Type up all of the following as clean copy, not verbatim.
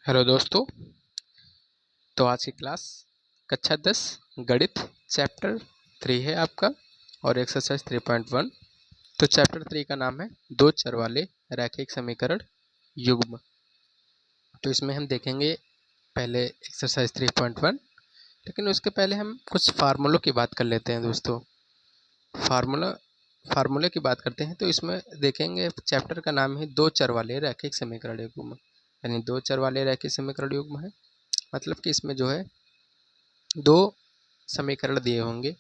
Hello दोस्तों। तो आज की क्लास कक्षा 10 गणित चैप्टर 3 है आपका और एक्सरसाइज 3.1। तो चैप्टर 3 का नाम है दो चर वाले रैखिक समीकरण युग्म। तो इसमें हम देखेंगे पहले एक्सरसाइज 3.1, लेकिन उसके पहले हम कुछ फार्मूलों की बात कर लेते हैं दोस्तों। फार्मूले की बात करते हैं तो इसमें देखेंगे चैप्टर का नाम है दो चर वाले रैखिक समीकरण युग्म, यानी दो चर वाले रैखिक समीकरण युग्म है। मतलब कि इसमें जो है दो समीकरण दिए होंगे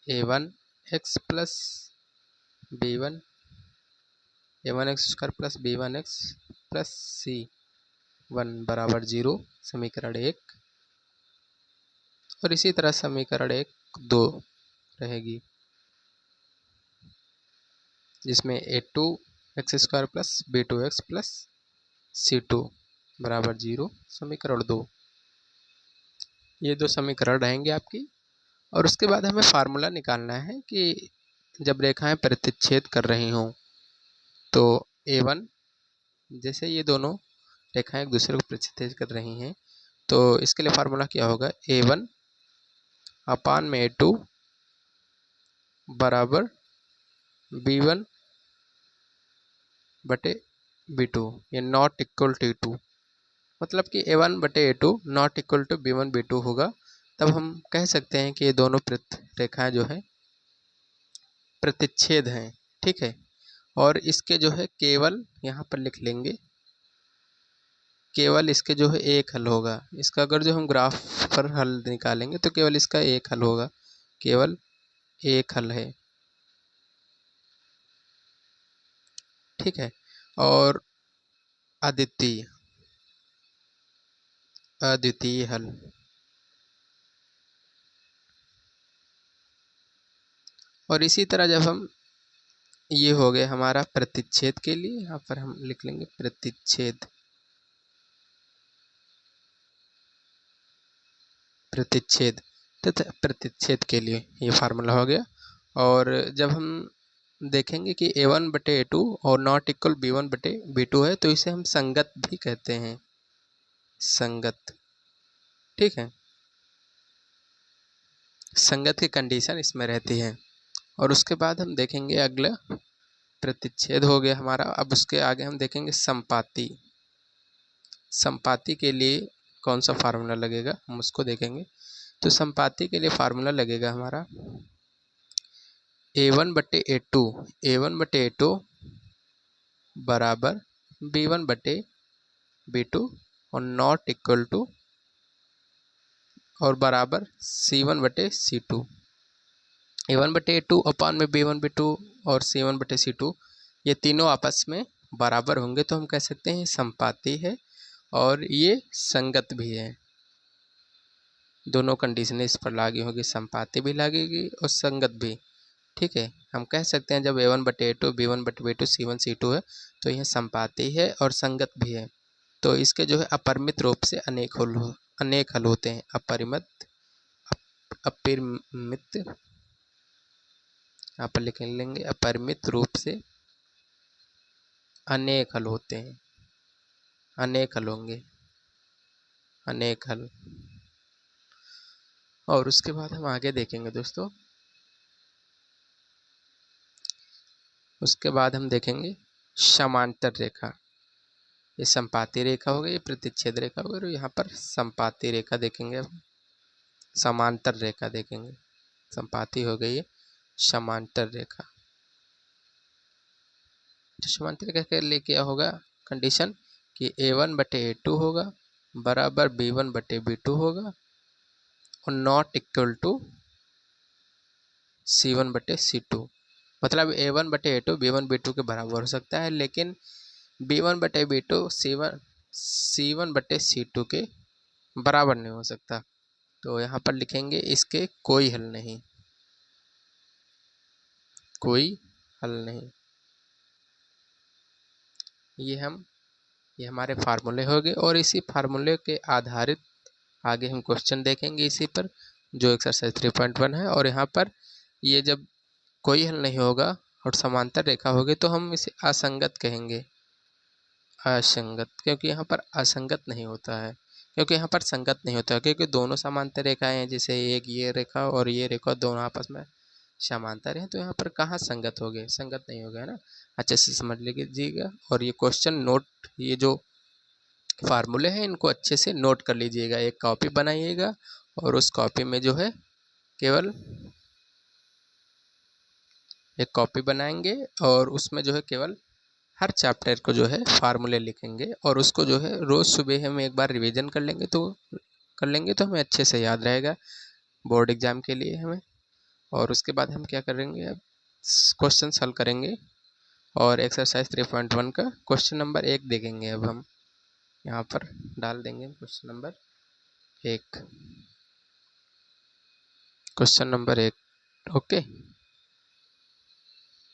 a1x plus b1 a1x square plus b1x plus c1 बराबर 0, समीकरण 1। और इसी तरह समीकरण 1-2 रहेगी, जिसमें a2x square plus b2x plus c2 बराबर 0, समीकरण 2। ये दो समीकरण रहेंगे आपकी। और उसके बाद हमें फार्मूला निकालना है कि जब रेखाएं प्रतिच्छेद कर रही हों तो a1, जैसे ये दोनों रेखाएं एक दूसरे को प्रतिच्छेद कर रही हैं तो इसके लिए फार्मूला क्या होगा, a1 अपान में a2 बराबर b1 बटे b2, ये नॉट इक्वल टू a2। मतलब कि a1 बटे a2 not equal to b1 b2 होगा। तब हम कह सकते हैं कि ये दोनों रेखाएं जो है प्रतिच्छेद हैं, ठीक है। और इसके जो है केवल यहाँ पर लिख लेंगे, केवल इसके जो है एक हल होगा। इसका अगर जो हम ग्राफ पर हल निकालेंगे तो केवल इसका एक हल होगा, केवल एक हल है, ठीक है। और अद्वितीय अद्वितीय हल, और इसी तरह जब हम ये हो गए हमारा प्रतिच्छेद के लिए, यहाँ पर हम लिख लेंगे प्रतिच्छेद प्रतिच्छेद तथा प्रतिच्छेद के लिए ये फार्मूला हो गया। और जब हम देखेंगे कि a1 बटे a2 और नॉट इक्वल b1 बटे b2 है तो इसे हम संगत भी कहते हैं, संगत, ठीक है। संगत की कंडीशन इसमें रहती है। और उसके बाद हम देखेंगे अगला प्रतिच्छेद हो गया हमारा। अब उसके आगे हम देखेंगे संपाती। संपाती के लिए कौन सा फार्मूला लगेगा हम उसको देखेंगे। तो संपाती के लिए फार्मूला लगेगा हमारा a1 बटे a2 बराबर b1 बटे b2 और नॉट इक्वल टू और बराबर c1 बटे c2। a1 बटे a2 अपान में b1 b2 और c1 बटे c2, ये तीनों आपस में बराबर होंगे तो हम कह सकते हैं संपाती है और ये संगत भी है। दोनों कंडीशनें इस पर लागू होगी, संपाती भी लगेगी और संगत भी, ठीक है। हम कह सकते हैं जब a1 बटे a2 b1 बटे b2 c1 c2 है तो यह संपाती है और संगत भी है। तो इसके जो है अपरिमित रूप से अनेक हल होते हैं। अपरिमित, यहाँ पर लिख लेंगे अपरिमित रूप से अनेक हल होते हैं, अनेक हल होंगे, अनेक हल। और उसके बाद हम आगे देखेंगे दोस्तों। उसके बाद हम देखेंगे समांतर रेखा। ये संपाती रेखा हो गई, ये प्रतिच्छेद रेखा हो गई, और यहाँ पर संपाती रेखा देखेंगे। अब समांतर रेखा देखेंगे, संपाती हो गई है, समांतर रेखा। तो समांतर रेखा के लिए क्या होगा कंडीशन कि a1 बटे a2 होगा बराबर b1 बटे b2 होगा और नॉट इक्वल टू c1 बटे c2। मतलब a1 बटे a2 b1 b2 के बराबर हो सकता है, लेकिन b1 बटे b2 c1 बटे c2 के बराबर नहीं हो सकता। तो यहाँ पर लिखेंगे इसके कोई हल नहीं, कोई हल नहीं। ये हमारे फार्मूले हो गए और इसी फार्मूले के आधारित आगे हम क्वेश्चन देखेंगे इसी पर, जो एक्सरसाइज 3.1 है। और यहाँ पर ये जब कोई हल नहीं होगा और समांतर रेखा होगी तो हम इसे असंगत कहेंगे, असंगत, क्योंकि यहाँ पर असंगत नहीं होता है, क्योंकि यहाँ पर संगत नहीं होता है, क्योंकि दोनों समांतर रेखाएं हैं, जैसे एक ये रेखा और ये रेखा दोनों आपस में समांतर है, तो यहाँ पर कहाँ संगत हो गए, संगत नहीं हो गया ना। अच्छे से समझ लीजिएगा और ये क्वेश्चन नोट, ये जो फार्मूले हैं इनको अच्छे से नोट कर लीजिएगा, एक कॉपी बनाइएगा और उस कॉपी में जो है केवल एक कॉपी बनाएंगे और उसमें जो है केवल हर चैप्टर को जो है फार्मूले लिखेंगे और उसको जो है रोज़ सुबह हम एक बार रिवीजन कर लेंगे तो हमें अच्छे से याद रहेगा बोर्ड एग्ज़ाम के लिए हमें। और उसके बाद हम क्या करेंगे, अब क्वेश्चन हल करेंगे और एक्सरसाइज 3.1 का क्वेश्चन नंबर 1 देखेंगे। अब हम यहाँ पर डाल देंगे question number 1, question number 1। Okay,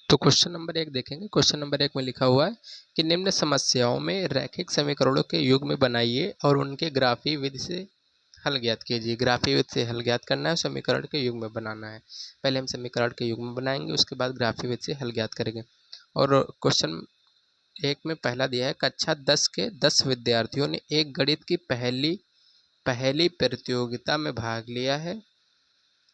तो क्वेश्चन नंबर 1 देखेंगे। क्वेश्चन नंबर 1 में लिखा हुआ है कि निम्न समस्याओं में रैखिक समीकरणों के युग्म बनाइए और उनके ग्राफीय विधि से हल ज्ञात कीजिए। ग्राफीय विधि से हल ज्ञात करना है, समीकरण के युग्म बनाना है। पहले हम समीकरण के युग्म बनाएंगे, उसके बाद ग्राफीय विधि से हल ज्ञात करेंगे। और क्वेश्चन 1 में पहला दिया है, कक्षा 10 के 10 विद्यार्थियों ने एक गणित की पहली प्रतियोगिता में भाग लिया है।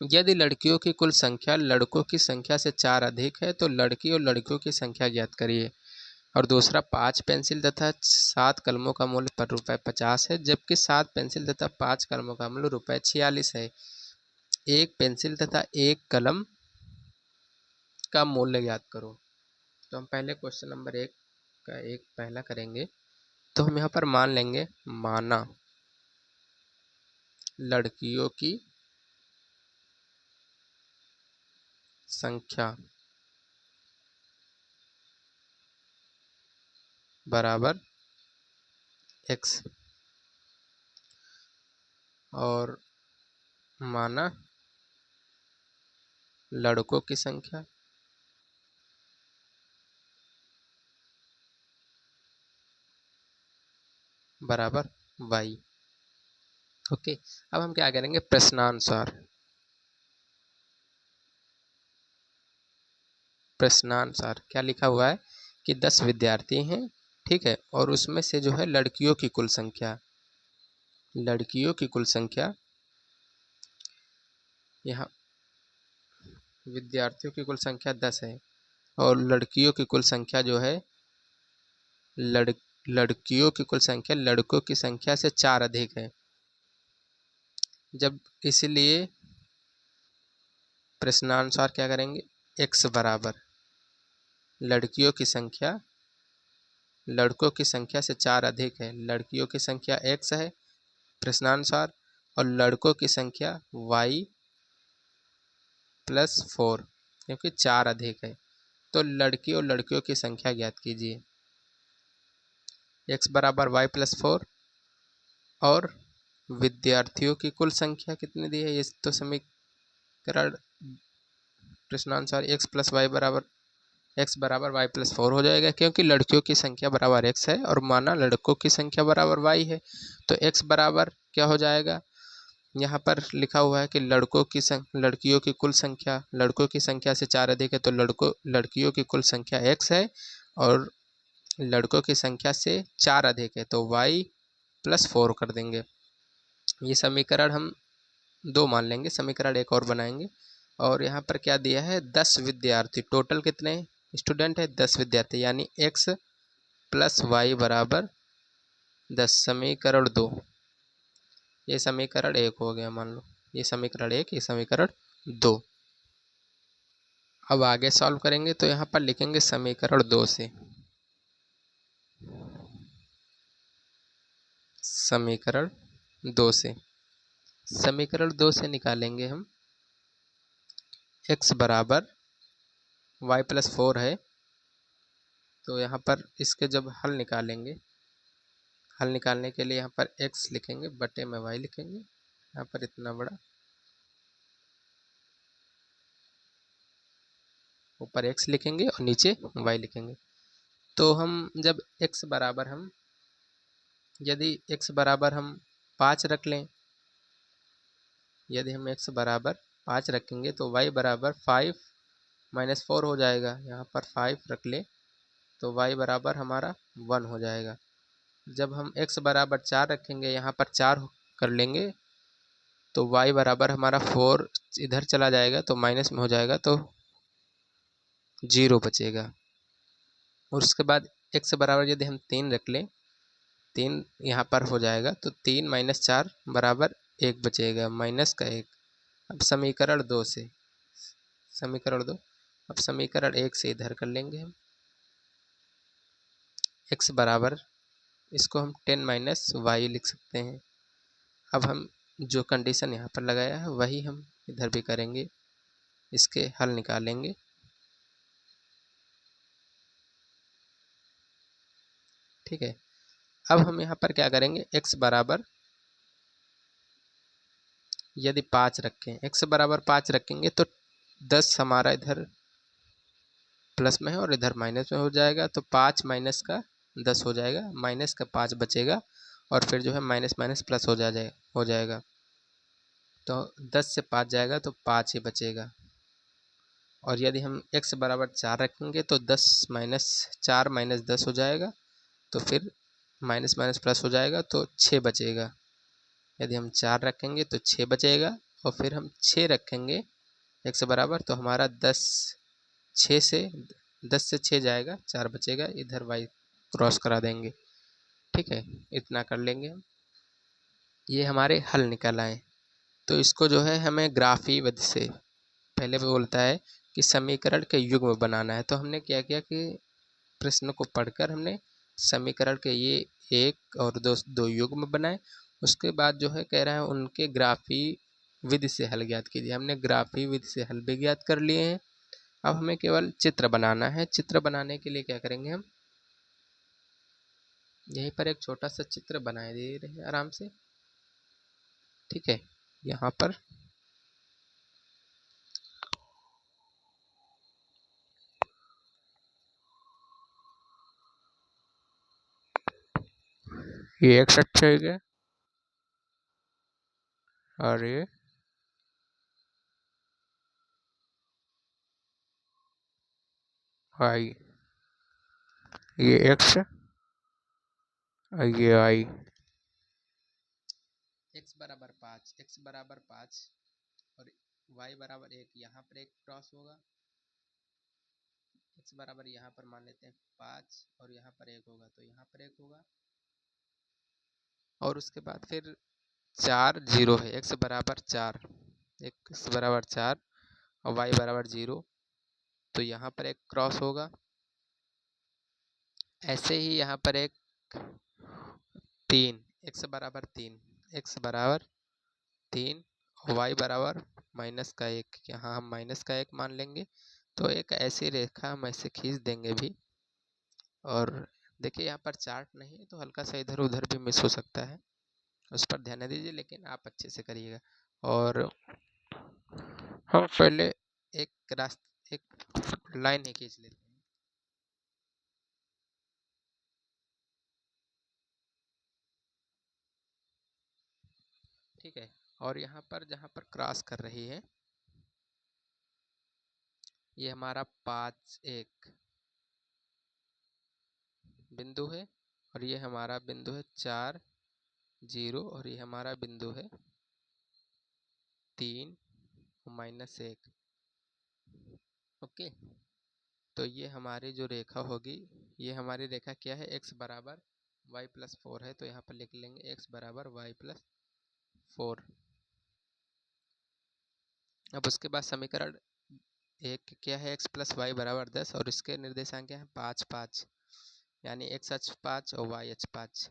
यदि लड़कियों की कुल संख्या लड़कों की संख्या से 4 अधिक है तो लड़की और लड़कियों की संख्या ज्ञात करिए। और दूसरा, 5 पेंसिल तथा 7 कलमों का मूल्य पर ₹50 है, जबकि 7 पेंसिल तथा 5 कलमों का मूल्य ₹46 है। एक पेंसिल तथा एक कलम का मूल्य ज्ञात करो। तो हम पहले क्वेश्चन नंबर 1 का एक पहला करेंगे। तो हम यहाँ पर मान लेंगे, माना लड़कियों की संख्या बराबर x और माना लड़कों की संख्या बराबर y। ओके, अब हम क्या करेंगे, प्रश्नानुसार क्या लिखा हुआ है कि 10 विद्यार्थी हैं, ठीक है, और उसमें से जो है लड़कियों की कुल संख्या यहाँ विद्यार्थियों की कुल संख्या 10 है और लड़कियों की कुल संख्या जो है लड़कियों की कुल संख्या लड़कों की संख्या से 4 अधिक है। जब इसलिए प्रश्नानुसार क्या करेंगे, x बराबर लड़कियों की संख्या लड़कों की संख्या से 4 अधिक है, लड़कियों की संख्या x है प्रश्नानुसार और लड़कों की संख्या y + 4, क्योंकि 4 अधिक है। तो लड़की और लड़कियों की संख्या ज्ञात कीजिए। x बराबर y + 4 और विद्यार्थियों की कुल संख्या कितनी दी है, ये तो समीकरण प्रश्नानुसार x बराबर y + 4 हो जाएगा, क्योंकि लड़कियों की संख्या बराबर x है और माना लड़कों की संख्या बराबर y है। तो x बराबर क्या हो जाएगा, यहाँ पर लिखा हुआ है कि लड़कियों की कुल संख्या लड़कों की संख्या से 4 अधिक है, तो लड़कियों की कुल संख्या x है और लड़कों की संख्या से 4 अधिक है, तो y + 4 कर देंगे। ये समीकरण हम 2 मान लेंगे, समीकरण 1 और बनाएंगे। और यहाँ पर क्या दिया है, 10 विद्यार्थी, टोटल कितने स्टूडेंट है, 10 विद्यार्थी, यानी x + y बराबर 10, समीकरण 2। ये समीकरण 1 हो गया, मान लो ये समीकरण 1, ये समीकरण 2। अब आगे सॉल्व करेंगे तो यहाँ पर लिखेंगे समीकरण 2 से, समीकरण 2 से निकालेंगे हम x बराबर y + 4 है, तो यहाँ पर इसके जब हल निकालने के लिए यहाँ पर x लिखेंगे, बटे में y लिखेंगे, यहाँ पर इतना बड़ा, ऊपर x लिखेंगे और नीचे y लिखेंगे। तो हम जब यदि x बराबर हम 5 रख लें, यदि हम x बराबर 5 रखेंगे तो y बराबर 5 - 4 हो जाएगा। यहाँ पर 5 रख ले तो y बराबर हमारा 1 हो जाएगा। जब हम x बराबर 4 रखेंगे, यहाँ पर 4 कर लेंगे तो y बराबर हमारा 4 इधर चला जाएगा तो माइनस में हो जाएगा तो 0 बचेगा। और उसके बाद x बराबर यदि हम 3 रख लें, 3 यहाँ पर हो जाएगा तो 3 माइनस 4 बराबर 1 बचेगा, माइनस का 1। अब समीकरण 2 से, समीकरण 2, अब समीकरण 1 से इधर कर लेंगे हम। x बराबर, इसको हम 10 माइनस वाई लिख सकते हैं। अब हम जो कंडीशन यहाँ पर लगाया है वही हम इधर भी करेंगे, इसके हल निकालेंगे। ठीक है, अब हम यहाँ पर क्या करेंगे, x बराबर यदि 5 रखें, x बराबर 5 रखेंगे तो 10 हमारा इधर प्लस में है और इधर माइनस में हो जाएगा, तो 5 माइनस का 10 हो जाएगा, माइनस का 5 बचेगा और फिर जो है माइनस माइनस प्लस हो जाएगा। तो 10 से 5 जाएगा तो 5 ही बचेगा। और यदि हम x बराबर 4 रखेंगे तो 10 माइनस 4 माइनस 10 हो जाएगा, तो फिर माइनस माइनस प्लस हो जाएगा तो 6 बचेगा। यदि हम 4 रखेंगे तो 6 बचेगा और फिर हम 6 रखेंगे x बराबर, तो हमारा 10 से 6 जाएगा, 4 बचेगा, इधर y क्रॉस करा देंगे। ठीक है, इतना कर लेंगे हम। ये हमारे हल निकल आए। तो इसको जो है हमें ग्राफी विधि से, पहले भी बोलता है कि समीकरण के युग्म बनाना है। तो हमने क्या किया कि प्रश्न को पढ़कर हमने समीकरण के ये एक और दो युग्म बनाए। उसके बाद जो है कह रहा है उनके ग्राफी विधि से हल ज्ञात कीजिए। हमने ग्राफी विधि से हल भी ज्ञात कर लिए हैं। अब हमें केवल चित्र बनाना है। चित्र बनाने के लिए क्या करेंगे, हम यहीं पर एक छोटा सा चित्र बना दे रहे हैं आराम से। ठीक है, यहाँ पर ये एक्स अच्छा है और ये वाई, ये एक्स और ये वाई। एक्स बराबर 5, एक्स बराबर 5 और y बराबर 1, यहाँ पर एक क्रॉस होगा। x बराबर यहाँ पर मान लेते हैं 5 और यहाँ पर 1 होगा, तो यहाँ पर 1 होगा। और उसके बाद फिर 4 0 है, x बराबर 4, x बराबर 4 और y बराबर 0, तो यहाँ पर एक क्रॉस होगा। ऐसे ही यहाँ पर एक 3, x बराबर 3, x बराबर 3 और y बराबर माइनस का 1, यहाँ हम माइनस का 1 मान लेंगे। तो एक ऐसी रेखा हम ऐसे खींच देंगे भी। और देखिए यहाँ पर चार्ट नहीं है तो हल्का सा इधर उधर भी मिस हो सकता है, उस पर ध्यान दीजिए, लेकिन आप अच्छे से करिएगा। और हम पहले एक लाइन ही खींच लेते हैं। ठीक है, और यहाँ पर जहाँ पर क्रॉस कर रही है ये हमारा 5 1 बिंदु है और ये हमारा बिंदु है 4 0 और ये हमारा बिंदु है 3 माइनस 1। ओके, तो ये हमारी जो रेखा होगी, ये हमारी रेखा क्या है, x बराबर y प्लस 4 है, तो यहाँ पर लिख लेंगे x बराबर y प्लस 4। अब उसके बाद समीकरण एक क्या है, x प्लस वाई बराबर 10 और इसके निर्देशांक क्या है 5 5, यानी x अक्ष 5 और y अक्ष 5।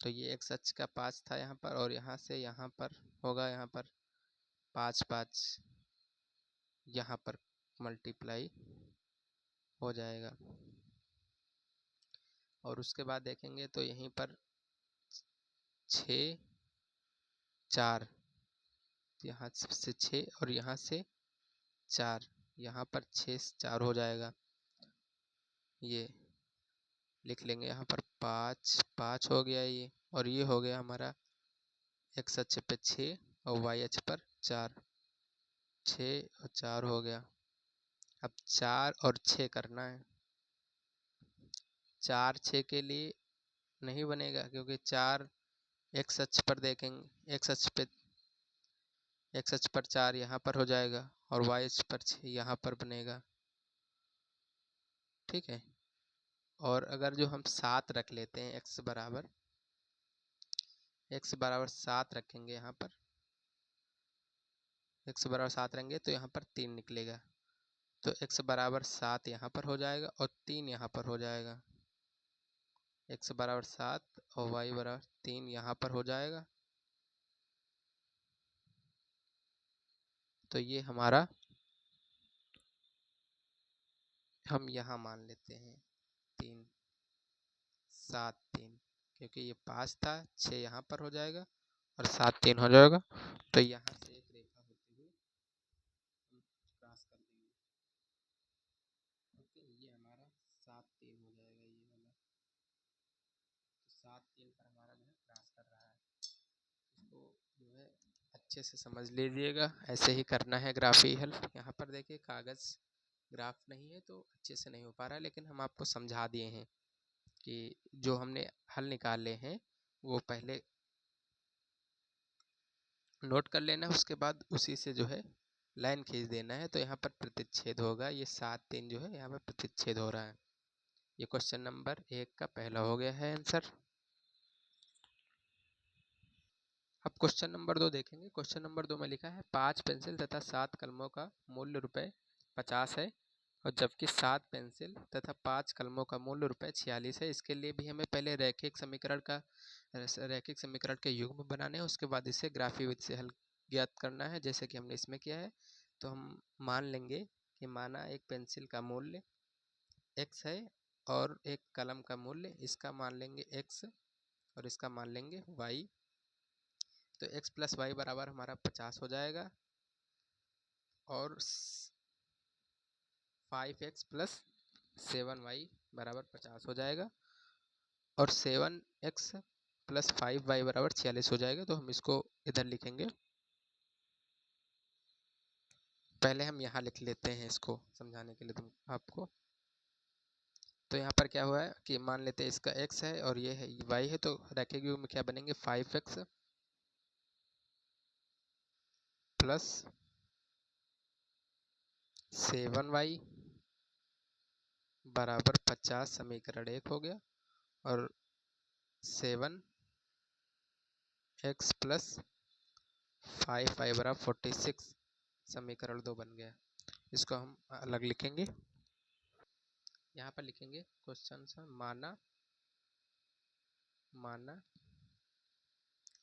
तो ये x अक्ष का 5 था यहाँ पर और यहाँ से यहाँ पर होगा, यहाँ पर 5 5 यहाँ पर मल्टीप्लाई हो जाएगा। और उसके बाद देखेंगे तो यहीं पर 6 4, यहाँ से 6 और यहाँ से 4, यहाँ पर 6 से 4 हो जाएगा। ये लिख लेंगे यहाँ पर 5 5 हो गया ये, और ये हो गया हमारा x अक्ष पे 6 और y अक्ष पर 4, 6 और 4 हो गया। अब 4 और 6 करना है, 4 6 के लिए नहीं बनेगा, क्योंकि 4 एक्स अक्ष पर देखेंगे, एक्स अक्ष पर 4 यहाँ पर हो जाएगा और वाई अक्ष पर 6 यहाँ पर बनेगा। ठीक है, और अगर जो हम 7 रख लेते हैं, x बराबर 7 रखेंगे, यहाँ पर x बराबर 7 रहेंगे तो यहाँ पर 3 निकलेगा, तो x बराबर 7 यहाँ पर हो जाएगा और 3 यहाँ पर हो जाएगा। x बराबर 7 और y बराबर 3 यहाँ पर हो जाएगा। तो ये हमारा, हम यहाँ मान लेते हैं 3 7 3, क्योंकि ये 5 था, 6 यहाँ पर हो जाएगा और 7 3 हो जाएगा। तो यहाँ से एक रेखा होती हुई क्रॉस कर देंगे। ओके, ये हमारा 7 3 हो जाएगा, ये वाला। तो 7 3 पर हमारा जो है क्रॉस कर रहा है। इसको जो है अच्छे से समझ लीजिएगा, ऐसे ही करना है ग्राफी हल। यहाँ पर देखिए कागज़ ग्राफ नहीं है तो अच्छे से नहीं हो पा रहा है, लेकिन हम आपको समझा दिए हैं कि जो हमने हल निकाले हैं वो पहले नोट कर लेना है, उसके बाद उसी से जो है लाइन खींच देना है। तो यहाँ पर प्रतिच्छेद होगा, ये 7 3 जो है यहाँ पर प्रतिच्छेद हो रहा है। ये क्वेश्चन नंबर 1 का पहला हो गया है आंसर। अब क्वेश्चन नंबर 2 देखेंगे। क्वेश्चन नंबर 2 में लिखा है 5 पेंसिल तथा 7 कलमों का मूल्य ₹50 है, और जबकि 7 पेंसिल तथा 5 कलमों का मूल्य ₹46 है। इसके लिए भी हमें पहले रैखिक समीकरण के युग्म बनाने हैं, उसके बाद इसे ग्राफी विधि से हल ज्ञात करना है, जैसे कि हमने इसमें किया है। तो हम मान लेंगे कि माना एक पेंसिल का मूल्य x है और एक कलम का मूल्य, इसका मान लेंगे x और इसका मान लेंगे y। तो x प्लस वाई बराबर हमारा 50 हो जाएगा, और 5x प्लस 7y बराबर 50 हो जाएगा, और 7x प्लस 5y बराबर 46 हो जाएगा। तो हम इसको इधर लिखेंगे। पहले हम यहाँ लिख लेते हैं इसको समझाने के लिए तुम आपको। तो यहाँ पर क्या हुआ है कि मान लेते हैं इसका x है और ये है y है, तो रैखिक युग्म में क्या बनेंगे 5x प्लस 7y बराबर 50 समीकरण 1 हो गया, और 7x प्लस 5y बराबर 46 समीकरण 2 बन गया। इसको हम अलग लिखेंगे। यहाँ पर लिखेंगे क्वेश्चन सा, माना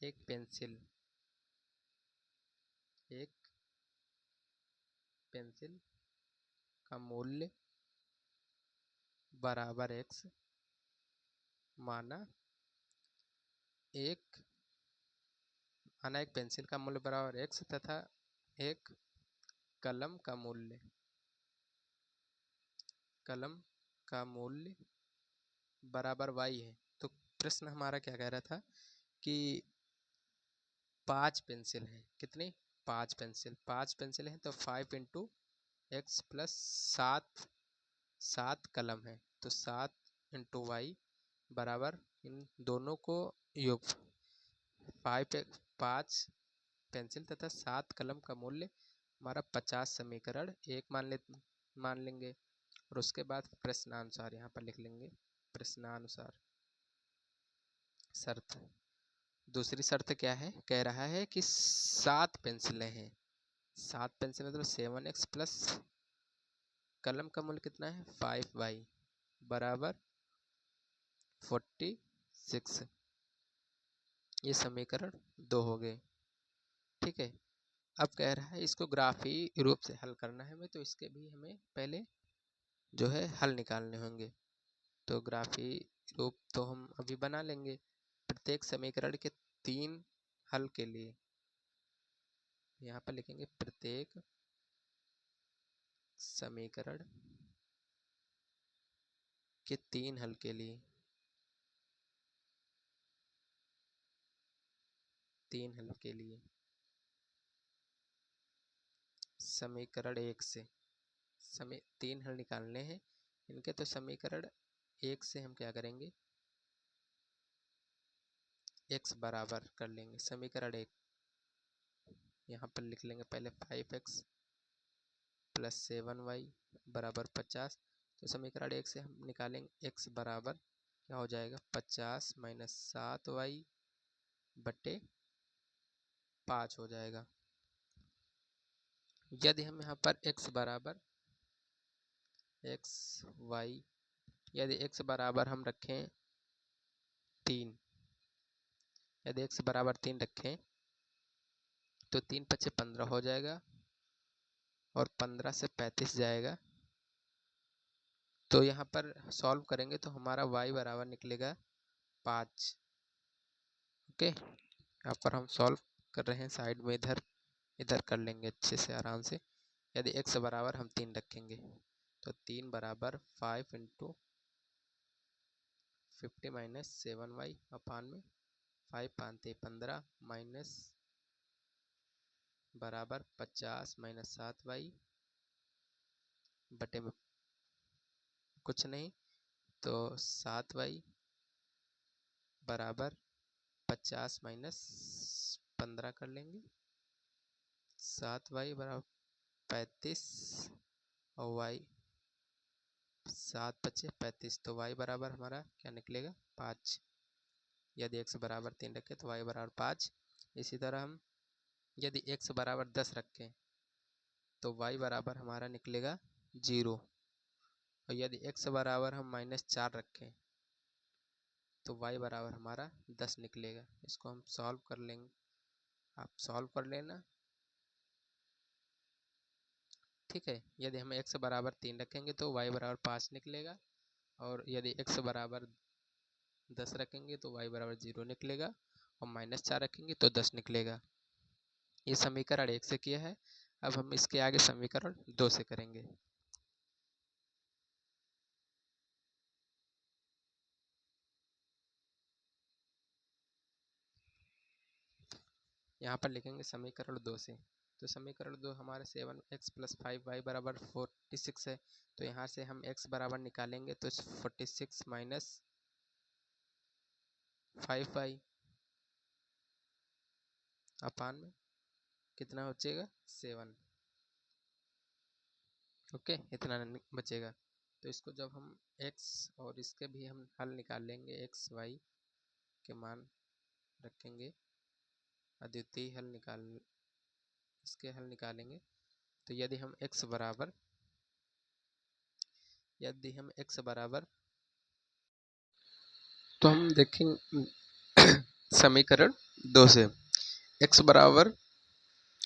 एक पेंसिल का मूल्य बराबर x, माना एक पेंसिल का मूल्य बराबर x तथा एक कलम का मूल्य बराबर y है। तो प्रश्न हमारा क्या कह रहा था कि 5 पेंसिल हैं, कितनी 5 पेंसिल हैं, तो 5 इंटू एक्स प्लस 7 कलम है, तो 7 इंटू वाई बराबर इन दोनों को योग 5 पेंसिल तथा 7 कलम का मूल्य हमारा 50 समीकरण 1 मान लेंगे, और उसके बाद प्रश्नानुसार यहाँ पर लिख लेंगे। प्रश्नानुसार शर्त, दूसरी शर्त क्या है, कह रहा है कि 7 पेंसिलें हैं, 7 पेंसिल मतलब 7x प्लस कलम का मूल्य कितना है 5y बराबर 46। ये समीकरण 2 हो गए। ठीक है, अब कह रहा है इसको ग्राफी रूप से हल करना है हमें, तो इसके भी हमें पहले जो है हल निकालने होंगे। तो ग्राफी रूप तो हम अभी बना लेंगे। प्रत्येक समीकरण के 3 हल के लिए यहाँ पर लिखेंगे प्रत्येक समीकरण के 3 हल के लिए, 3 हल के लिए समीकरण 1 से 3 हल निकालने हैं इनके। तो समीकरण 1 से हम क्या करेंगे, x बराबर कर लेंगे समीकरण 1, यहाँ पर लिख लेंगे पहले 5x प्लस 7y बराबर 50। तो समीकरण 1 से हम निकालेंगे x बराबर क्या हो जाएगा, 50 माइनस 7y बटे 5 हो जाएगा। यदि हम यहाँ पर x बराबर यदि x बराबर हम रखें 3, यदि x बराबर 3 रखें तो 3 पचे 15 हो जाएगा और 15 से 35 जाएगा। तो यहाँ पर सॉल्व करेंगे तो हमारा y बराबर निकलेगा 5। ओके, यहाँ पर हम सॉल्व कर रहे हैं साइड में, इधर कर लेंगे अच्छे से आराम से। यदि x बराबर हम 3 रखेंगे तो 3 बराबर 5 इंटू 50 माइनस 7y अपान में 5 5 15 माइनस बराबर 50 माइनस 7y बटे में कुछ नहीं, तो 7y बराबर 50 माइनस 15 कर लेंगे, 7y बराबर 35 और y 7 पचे 35, तो y बराबर हमारा क्या निकलेगा 5। यदि x बराबर 3 रखें तो y बराबर 5। इसी तरह हम यदि x बराबर 10 रखें तो y बराबर हमारा निकलेगा 0। और यदि x बराबर हम -4 रखें तो y बराबर हमारा 10 निकलेगा। इसको हम सॉल्व कर लेंगे, आप सॉल्व कर लेना, ठीक है। यदि हम x बराबर 3 रखेंगे तो y बराबर 5 निकलेगा, और यदि x बराबर 10 रखेंगे तो y बराबर 0 निकलेगा, और -4 रखेंगे तो 10 निकलेगा। ये समीकरण 1 से किया है। अब हम इसके आगे समीकरण 2 से करेंगे। यहाँ पर लिखेंगे समीकरण 2 से। तो समीकरण 2 हमारे 7x प्लस 5y बराबर 46 है। तो यहाँ से हम x बराबर निकालेंगे तो 46 माइनस 5y अपान में कितना बचेगा 7। ओके, इतना बचेगा। तो इसको जब हम x और इसके भी हम हल निकाल लेंगे, x y के मान रखेंगे, अद्वितीय हल इसके हल निकालेंगे। तो यदि हम x बराबर तो हम देखेंगे समीकरण 2 से x बराबर,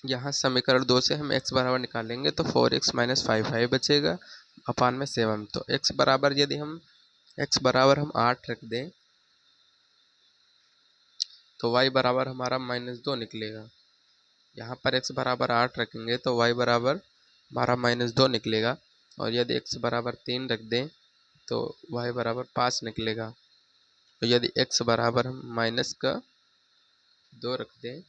यहाँ समीकरण 2 से हम x बराबर निकालेंगे तो 4x माइनस 5y बचेगा अपान में 7। तो x बराबर यदि हम x बराबर हम 8 रख दें तो y बराबर हमारा -2 निकलेगा। यहाँ पर x बराबर 8 रखेंगे तो y बराबर हमारा -2 निकलेगा, और यदि x बराबर 3 रख दें तो y बराबर 5 निकलेगा। तो यदि x बराबर हम -2 रख दें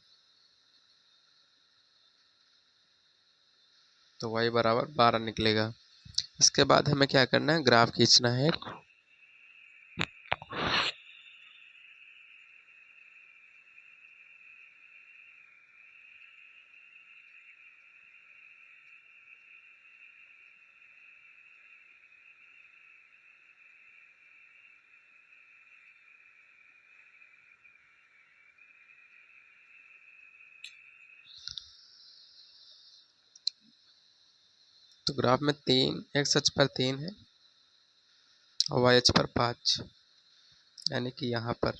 तो y बराबर 12 निकलेगा। इसके बाद हमें क्या करना है, ग्राफ खींचना है। तो ग्राफ में 3 x अक्ष पर 3 है और y अक्ष पर 5, यानी कि यहाँ पर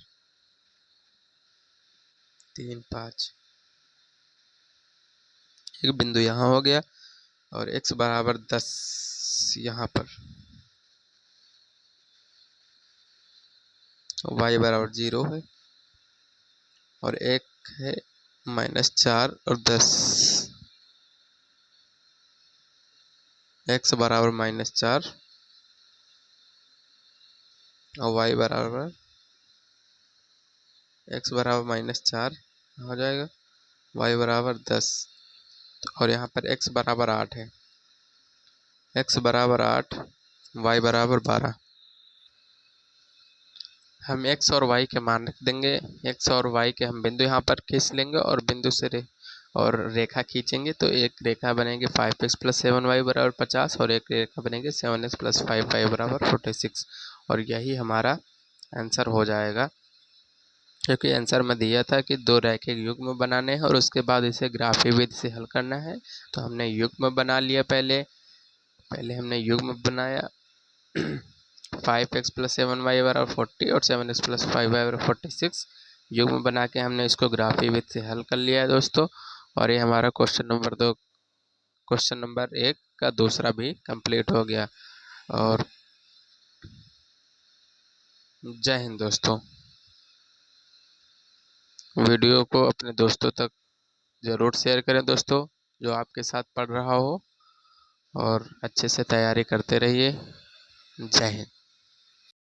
3 5, एक बिंदु यहाँ हो गया, और x बराबर 10 यहाँ पर, y बराबर 0 है, और एक है -4 और 10, x बराबर -4 और y बराबर x बराबर -4 हो जाएगा, y बराबर 10, और यहाँ पर x बराबर 8 है, x बराबर 8 y बराबर 12। हम x और y के मान रख देंगे। x और y के हम बिंदु यहाँ पर खींच लेंगे और बिंदु से और रेखा खींचेंगे तो एक रेखा बनेगी 5x + 7y बराबर 50 और एक रेखा बनेगी 7x + 5y बराबर 46 और यही हमारा आंसर हो जाएगा, क्योंकि आंसर में दिया था कि दो रैखिक युग्म बनाने हैं और उसके बाद इसे ग्राफीय विधि से हल करना है। तो हमने युग्म बना लिया। पहले हमने युग्म बनाया 5x + 7y बराबर 40 और 7x + 5y बराबर 46। युग्म बना के हमने इसको ग्राफीय विधि से हल कर लिया है दोस्तों। और ये हमारा क्वेश्चन नंबर 1 का दूसरा भी कंप्लीट हो गया। और जय हिंद दोस्तों। वीडियो को अपने दोस्तों तक ज़रूर शेयर करें दोस्तों, जो आपके साथ पढ़ रहा हो, और अच्छे से तैयारी करते रहिए। जय हिंद।